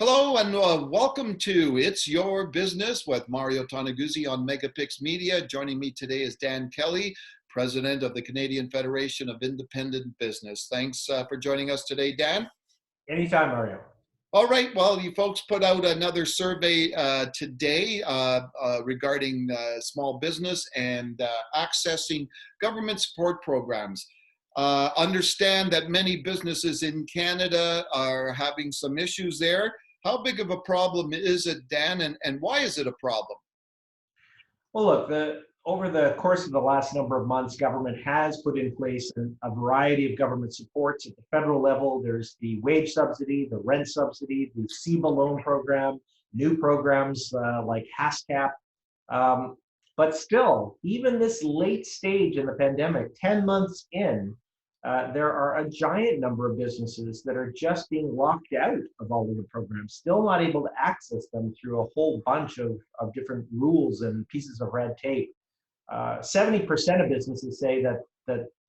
Hello and welcome to It's Your Business with Mario Toneguzzi on Megapix Media. Joining me today is Dan Kelly, President of the Canadian Federation of Independent Business. Thanks for joining us today, Dan. Anytime, Mario. All right, well, you folks put out another survey today regarding small business and accessing government support programs. Understand that many businesses in Canada are having some issues there. How big of a problem is it, Dan, and why is it a problem? Well, look, over the course of the last number of months, government has put in place a variety of government supports at the federal level. There's the wage subsidy, the rent subsidy, the CFIB loan program, new programs like HASCAP. But still, even this late stage in the pandemic, 10 months in, there are a giant number of businesses that are just being locked out of all of the programs, still not able to access them through a whole bunch of different rules and pieces of red tape. 70% of businesses say that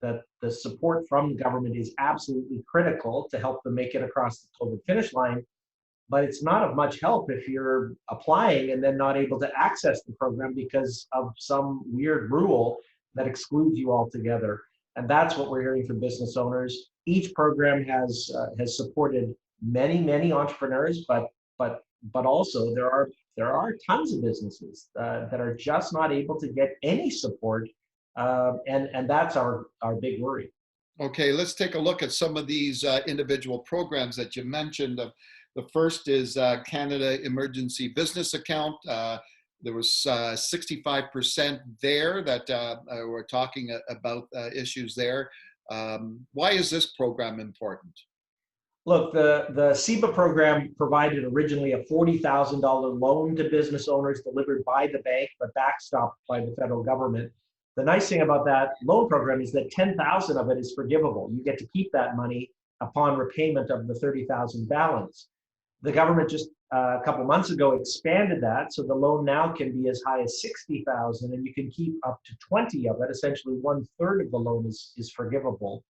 the support from the government is absolutely critical to help them make it across the COVID finish line, but it's not of much help if you're applying and then not able to access the program because of some weird rule that excludes you altogether. And that's what we're hearing from business owners. Each program has supported many entrepreneurs, but also there are tons of businesses that are just not able to get any support, and that's our big worry. Okay, let's take a look at some of these individual programs that you mentioned. The first is Canada Emergency Business Account. There was 65% there that were talking about issues there. Why is this program important? Look, the CEBA program provided originally a $40,000 loan to business owners delivered by the bank, but backstopped by the federal government. The nice thing about that loan program is that 10,000 of it is forgivable. You get to keep that money upon repayment of the 30,000 balance. The government just a couple months ago expanded that, so the loan now can be as high as 60,000, and you can keep up to 20 of it. Essentially, 1/3 of the loan is forgivable.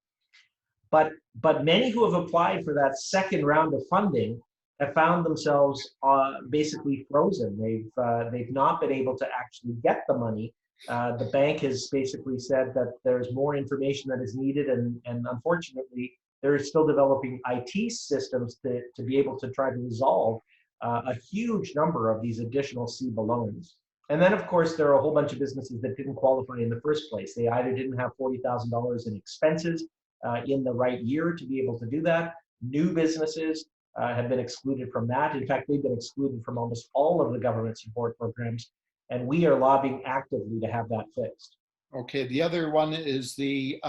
But many who have applied for that second round of funding have found themselves basically frozen. They've not been able to actually get the money. The bank has basically said that there's more information that is needed, and unfortunately, they're still developing IT systems to be able to try to resolve a huge number of these additional CEBA loans. And then, of course, there are a whole bunch of businesses that didn't qualify in the first place. They either didn't have $40,000 in expenses in the right year to be able to do that. New businesses have been excluded from that. In fact, they've been excluded from almost all of the government support programs, and we are lobbying actively to have that fixed. Okay, the other one is the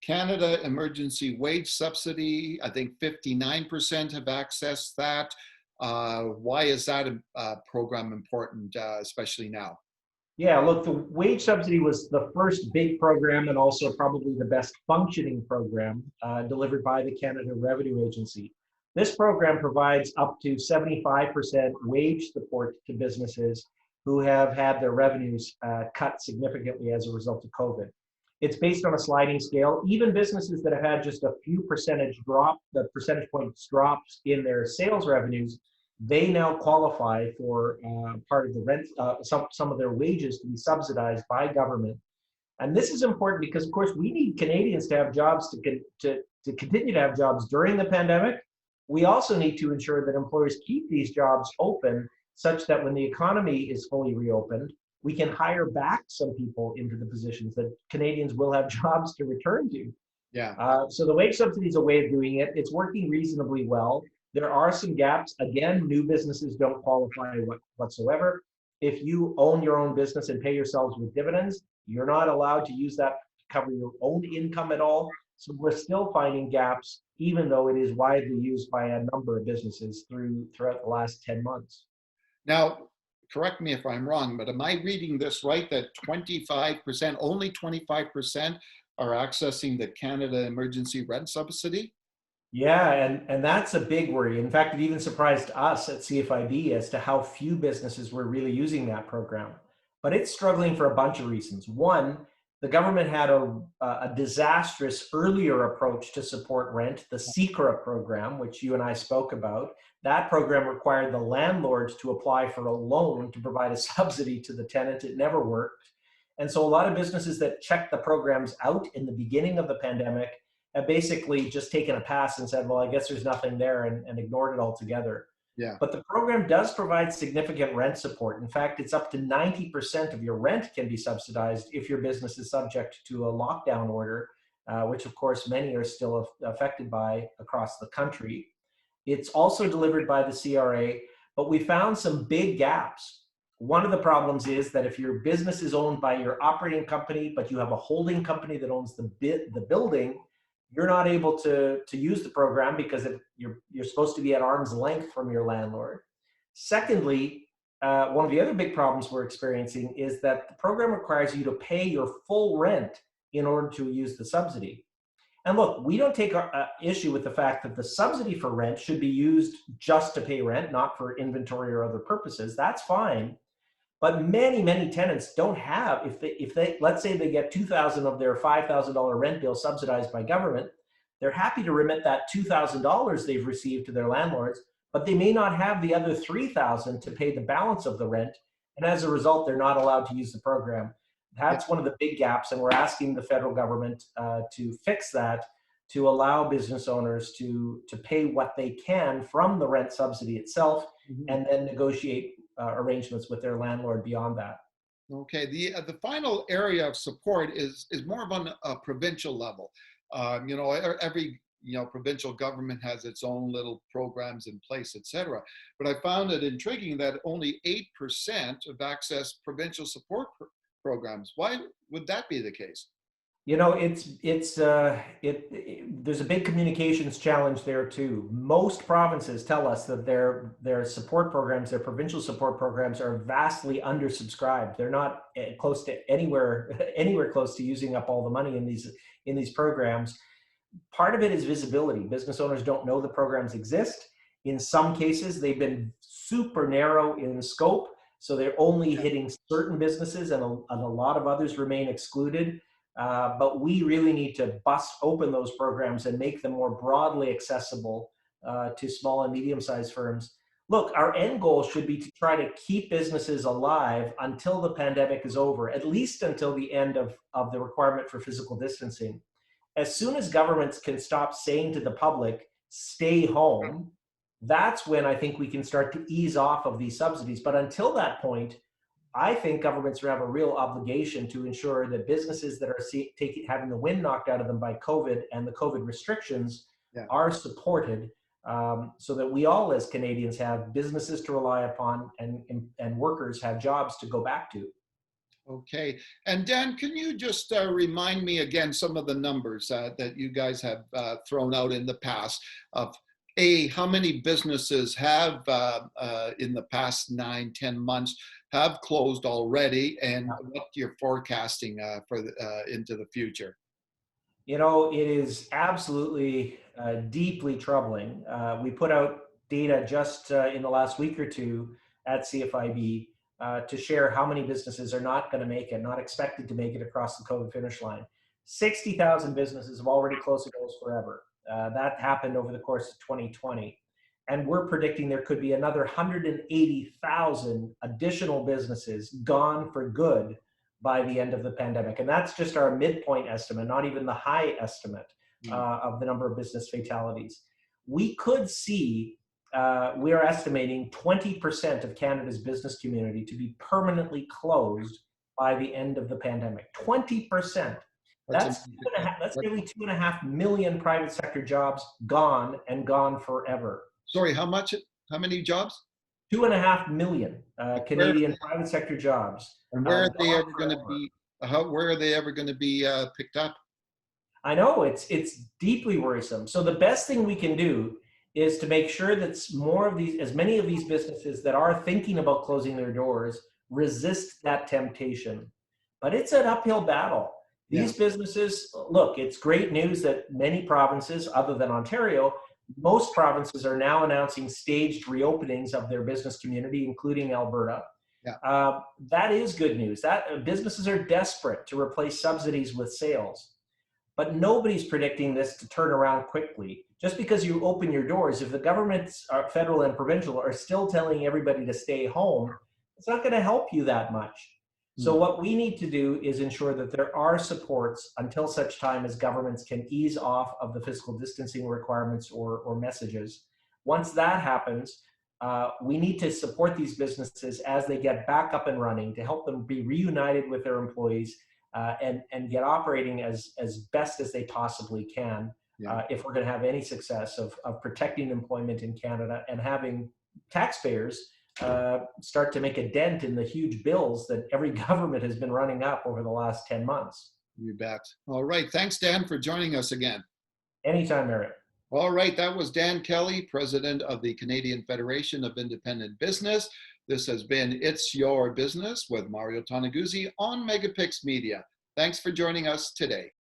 Canada Emergency Wage Subsidy. I think 59% have accessed that. Why is that program important, especially now? Yeah, look, the wage subsidy was the first big program and also probably the best functioning program delivered by the Canada Revenue Agency. This program provides up to 75% wage support to businesses who have had their revenues cut significantly as a result of COVID. It's based on a sliding scale. Even businesses that have had just a few percentage points drops in their sales revenues, they now qualify for part of the rent, some of their wages to be subsidized by government. And this is important because, of course, we need Canadians to have jobs to continue to have jobs during the pandemic. We also need to ensure that employers keep these jobs open such that when the economy is fully reopened, we can hire back some people into the positions that Canadians will have jobs to return to. Yeah. So the wage subsidy is a way of doing it. It's working reasonably well. There are some gaps. Again, new businesses don't qualify whatsoever. If you own your own business and pay yourselves with dividends, you're not allowed to use that to cover your own income at all. So we're still finding gaps, even though it is widely used by a number of businesses throughout the last 10 months. Now, correct me if I'm wrong, but am I reading this right that 25%, only 25% are accessing the Canada Emergency Rent Subsidy? Yeah, and that's a big worry. In fact, it even surprised us at CFIB as to how few businesses were really using that program. But it's struggling for a bunch of reasons. One, The government had a disastrous earlier approach to support rent, the CECRA program, which you and I spoke about. That program required the landlords to apply for a loan to provide a subsidy to the tenant. It never worked. And so a lot of businesses that checked the programs out in the beginning of the pandemic have basically just taken a pass and said, well, I guess there's nothing there, and ignored it altogether. Yeah. But the program does provide significant rent support. In fact, it's up to 90% of your rent can be subsidized if your business is subject to a lockdown order, which of course many are still affected by across the country. It's also delivered by the CRA, but we found some big gaps. One of the problems is that if your business is owned by your operating company, but you have a holding company that owns the building, you're not able to use the program because you're supposed to be at arm's length from your landlord. Secondly, one of the other big problems we're experiencing is that the program requires you to pay your full rent in order to use the subsidy. And look, we don't take issue with the fact that the subsidy for rent should be used just to pay rent, not for inventory or other purposes. That's fine. But many, many tenants don't have, if they let's say they get $2,000 of their $5,000 rent bill subsidized by government, they're happy to remit that $2,000 they've received to their landlords, but they may not have the other $3,000 to pay the balance of the rent. And as a result, they're not allowed to use the program. That's one of the big gaps. And we're asking the federal government to fix that, to allow business owners to pay what they can from the rent subsidy itself, and then negotiate arrangements with their landlord beyond that. Okay, the final area of support is more of on a provincial level. Every provincial government has its own little programs in place, etc. But I found it intriguing that only 8% of access provincial support programs. Why would that be the case? There's a big communications challenge there too. Most provinces tell us that their support programs, their provincial support programs, are vastly undersubscribed. They're not close to anywhere close to using up all the money in these programs. Part of it is visibility. Business owners don't know the programs exist. In some cases, they've been super narrow in scope, so they're only hitting certain businesses, and a lot of others remain excluded. But we really need to bust open those programs and make them more broadly accessible to small and medium-sized firms. Look, our end goal should be to try to keep businesses alive until the pandemic is over, at least until the end of the requirement for physical distancing. As soon as governments can stop saying to the public, stay home, that's when I think we can start to ease off of these subsidies. But until that point, I think governments have a real obligation to ensure that businesses that are having the wind knocked out of them by COVID and the COVID restrictions are supported, so that we all as Canadians have businesses to rely upon, and workers have jobs to go back to. Okay. And Dan, can you just remind me again some of the numbers that you guys have thrown out in the past of how many businesses have in the past 9-10 months have closed already, and what you're forecasting for into the future? It is absolutely deeply troubling. We put out data just in the last week or two at CFIB to share how many businesses are not going to make it, not expected to make it across the COVID finish line. 60,000 businesses have already closed their doors forever. That happened over the course of 2020. And we're predicting there could be another 180,000 additional businesses gone for good by the end of the pandemic. And that's just our midpoint estimate, not even the high estimate of the number of business fatalities. We could see, we're estimating 20% of Canada's business community to be permanently closed by the end of the pandemic. 20%. That's nearly 2.5 million private sector jobs gone, and gone forever. Sorry, how many jobs? 2.5 million Canadian private sector jobs. And where are they ever going to be? Where are they ever going to be picked up? I know, it's deeply worrisome. So the best thing we can do is to make sure that as many of these businesses that are thinking about closing their doors resist that temptation. But it's an uphill battle. These businesses, look, it's great news that many provinces, other than Ontario, most provinces are now announcing staged reopenings of their business community, including Alberta. Yeah. That is good news. That businesses are desperate to replace subsidies with sales. But nobody's predicting this to turn around quickly. Just because you open your doors, if the governments, federal and provincial, are still telling everybody to stay home, it's not going to help you that much. So what we need to do is ensure that there are supports until such time as governments can ease off of the physical distancing requirements or messages. Once that happens, we need to support these businesses as they get back up and running to help them be reunited with their employees and get operating as best as they possibly can. Yeah. If we're going to have any success of protecting employment in Canada and having taxpayers start to make a dent in the huge bills that every government has been running up over the last 10 months. You bet. All right. Thanks, Dan, for joining us again. Anytime, Eric. All right. That was Dan Kelly, president of the Canadian Federation of Independent Business. This has been It's Your Business with Mario Toneguzzi on Megapix Media. Thanks for joining us today.